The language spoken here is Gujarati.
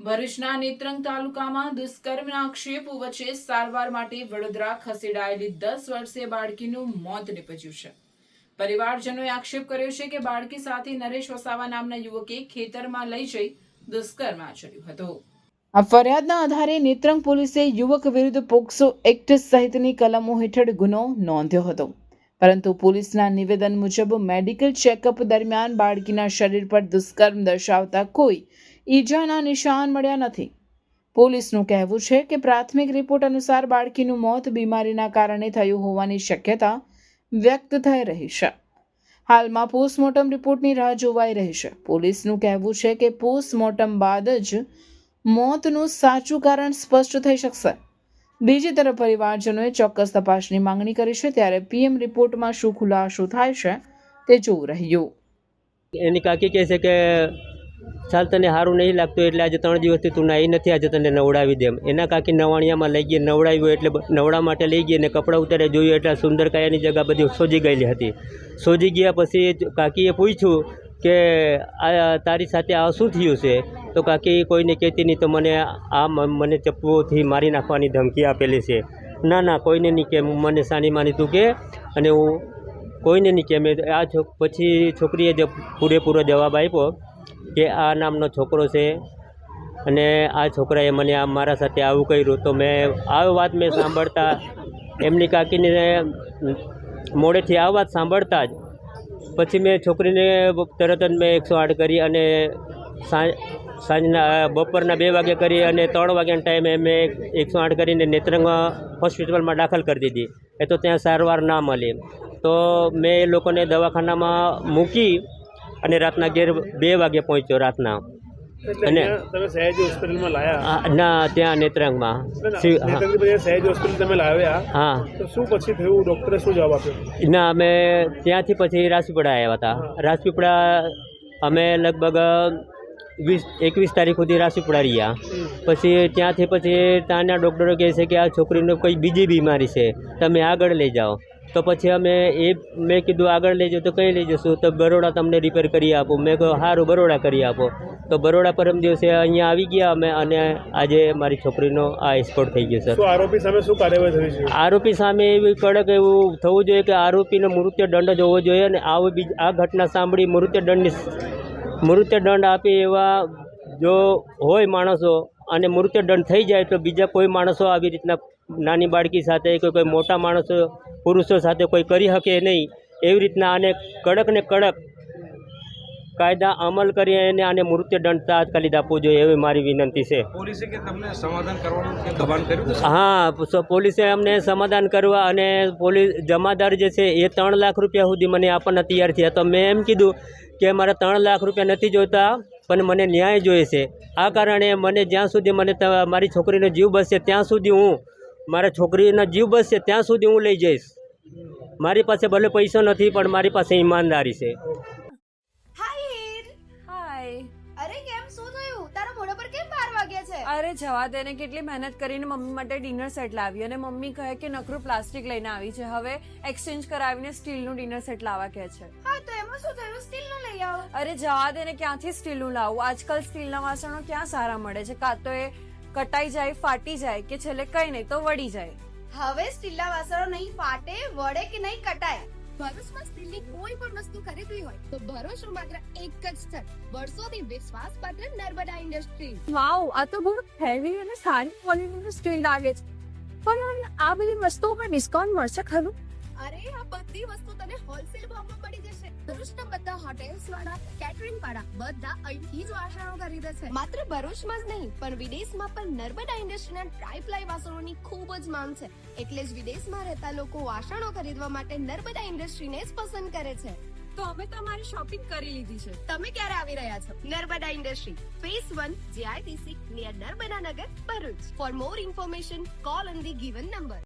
ભરૂચના નેત્રંગ તાલુકામાં દુષ્કર્મના આક્ષેપો વચ્ચે સારવાર માટે વડોદરા ખસેડાયેલી 10 વર્ષીય બાળકીનું મોત નીપજ્યું છે। પરિવારજનોએ આક્ષેપ કર્યો છે કે બાળકી સાથે નરેશ વસાવા નામના યુવકે ખેતરમાં લઈ જઈ દુષ્કર્મ આચર્યું હતું। આ ફરિયાદના આધારે નેત્રંગ પોલીસે યુવક વિરુદ્ધ પોક્સો એક્ટ સહિતની કલમો હેઠળ ગુનો નોંધ્યો હતો, પરંતુ પોલીસના નિવેદન મુજબ મેડિકલ ચેકઅપ દરમિયાન બાળકીના શરીર પર દુષ્કર્મ દર્શાવતા કોઈ ઈજાના નિશાન મળ્યા નથી। પોલીસનું કહેવું છે કે પ્રાથમિક રિપોર્ટ અનુસાર બાળકીનું મોત બીમારીના કારણે થયું હોવાની શક્યતા વ્યક્ત થઈ રહી છે। હાલમાં પોસ્ટમોર્ટમ રિપોર્ટની રાહ જોવાઈ રહી છે। પોલીસનું કહેવું છે કે પોસ્ટમોર્ટમ બાદ જ મોતનું સાચું કારણ સ્પષ્ટ થઈ શકશે। બીજી તરફ પરિવારજનોએ ચોક્કસ તપાસની માંગણી કરી છે, ત્યારે પીએમ રિપોર્ટમાં શું ખુલાસો થાય છે તે જોવું રહ્યું। એની કાકી કહે છે કે ચાલ તને સારું નહીં લાગતું એટલે આજે 3 દિવસથી તું નાહી નથી, આજે તને નવડાવી દેમ। એના કાકી નવાણિયામાં લઈ ગઈ, નવડાવ્યું એટલે નવડા માટે લઈ ગઈ અને કપડાં ઉતારે જોયું એટલે સુંદર કાયાની જગ્યા બધી સોજી ગયેલી હતી। સોજી ગયા પછી કાકીએ પૂછ્યું કે આ તારી સાથે આ શું થયું છે? તો કાકી કોઈને કહેતી નહીં, તો મને ચપ્પુથી મારી નાખવાની ધમકી આપેલી છે। ના કોઈને નહીં કે, મને સાની માની તું કે, અને હું કોઈને નહીં કે। મેં પછી છોકરીએ જે પૂરેપૂરો જવાબ આપ્યો કે આ નામનો છોકરો છે અને આ છોકરાએ મને મારા સાથે આવું કર્યું। તો મેં આ વાત સાંભળતા એમની કાકીને મોડેથી આ વાત સાંભળતા જ પછી મેં છોકરીને તરત જ મેં 108 કરી અને સાંજના બપોરના 2 વાગે કરી અને 3 વાગ્યાના ટાઈમે મેં 108 કરીને નેત્રંગ હોસ્પિટલમાં દાખલ કરી દીધી। એ તો ત્યાં સારવાર ના મળી, તો મેં એ લોકોને દવાખાનામાં મૂકી અને રાતના 2 વાગે પહોંચ્યો રાતના। અને તમે સયાજી હોસ્પિટલમાં લાયા? ના, ત્યાં નેત્રંગમાં સયાજી હોસ્પિટલ તમે લાવ્યા? હા। તો શું પછી થયું? ડૉક્ટરે શું જવાબ આપ્યો? ના, અમે ત્યાંથી પછી રાજપીપળા આવ્યા હતા। રાજપીપળા અમે લગભગ 21 તારીખ સુધી રાજપીપળા રહ્યા। પછી ત્યાંથી ત્યાંના ડૉક્ટરો કહે છે કે આ છોકરીને કોઈ બીજી બીમારી છે, તમે આગળ લઈ જાઓ। તો પછી મેં કીધું આગળ લઈ જાઓ તો કઈ લઈ જશું? તો બરોડા તમને રિપેર કરી આપું। મેં કહ્યું સારું, બરોડા કરી આપો। તો બરોડા પરમ દિવસે અહીંયા આવી ગયા અમે, અને આજે મારી છોકરીનો આ એસ્કોર્ટ થઈ ગયો છે। આરોપી સામે શું કાર્યવાહી થવી જોઈએ? આરોપી સામે એવી કડક એવું થવું જોઈએ કે આરોપીનો મૃત્યુ દંડ જ હોવો જોઈએ, અને આ ઘટના સાંભળી મૃત્યુ દંડ આપે એવા જો હોય માણસો અને મૃત્યુ દંડ થઈ જાય તો બીજા કોઈ માણસો આવી રીતના નાની બાળકી સાથે કોઈ મોટા માણસો પુરુષો સાથે કોઈ કરી શકે નહીં। એવી રીતના આને કડક ને કડક કાયદા અમલ કરી અને આને મૃત્યુ દંડ તાત્કાલિક આપવો જોઈએ એવી મારી વિનંતી છે। પોલીસે કે તમને સમાધાન કરવાનું દબાણ કર્યું? હા, પોલીસે અમને સમાધાન કરવા અને પોલીસ જમાદાર જે છે એ 3 લાખ રૂપિયા સુધી મને આપવાના તૈયાર થયા। તો મેં એમ કીધું કે મારા 3 લાખ રૂપિયા નથી જોતા, પણ મને ન્યાય જોઈએ છે। આ કારણે મને જ્યાં સુધી મારી છોકરીનો જીવ બચશે ત્યાં સુધી મારા છોકરીનો જીવ બચશે ત્યાં સુધી હું લઈ જઈશ। મારી પાસે ભલે પૈસો નથી, પણ મારી પાસે ઈમાનદારી છે। અરે કેમ શું થયું? તારા મોઢા પર કેમ 12 વાગ્યા છે? અરે જવા દે ને, કેટલી મહેનત કરીને મમ્મી માટે ડિનર સેટ લાવી અને મમ્મી કહે કે નકરું પ્લાસ્ટિક લઈને આવી છે, હવે એક્સચેન્જ કરાવીને સ્ટીલનું ડિનર સેટ લાવવા કહે છે। હા તો એમાં શું થયું? સ્ટીલનું લઈ આવો। અરે જવા દે ને, ક્યાંથી સ્ટીલનું લાવું? આજકાલ સ્ટીલના વાસણો ક્યાં સારા મળે છે? કાં તો એ કટાઈ જાય, ફાટી જાય, કે છેલ્લે કઈ નહીં તો વળી જાય। હવે સ્ટીલના વાસણો નહીં ફાટે, વળે કે નહીં કટાય। ભરૂચમાં સ્ટીલની કોઈ પણ વસ્તુ ખરીદવી હોય તો ભરૂચનું માત્ર એક જ સ્થળ, વર્ષોથી વિશ્વાસપાત્ર નર્મદા ઇન્ડસ્ટ્રીઝ। વાવ, આ તો બહુ હેવી અને સારી ક્વોલિટીનું સ્ટીલ લાગે છે, પણ આ બધી વસ્તુઓ પર ડિસ્કાઉન્ટ મળશે ખરું? અરે આ બધી વસ્તુ તને હોલસેલ ભાવમાં મળી જશે। ભરૂચના બધા હોટેલ્સ વાળા, કેટરિંગ વાળા બધા અહીંથી જ વાસણો ખરીદે છે। માત્ર ભરૂચમાં જ નહીં પણ વિદેશમાં પણ નર્મદા ઇન્ડસ્ટ્રીના ટ્રાયપ્લાય વાસણોની ખૂબ જ માંગ છે, એટલે જ વિદેશમાં રહેતા લોકો વાસણો ખરીદવા માટે નર્મદા ઇન્ડસ્ટ્રીને જ પસંદ કરે છે। તો અમે તમારી શોપિંગ કરી લીધી છે। તમે ક્યારે આવી રહ્યા છો? Narmada industry phase 1 JITC near Narmada Nagar, Bharuch. For more information call on the given number.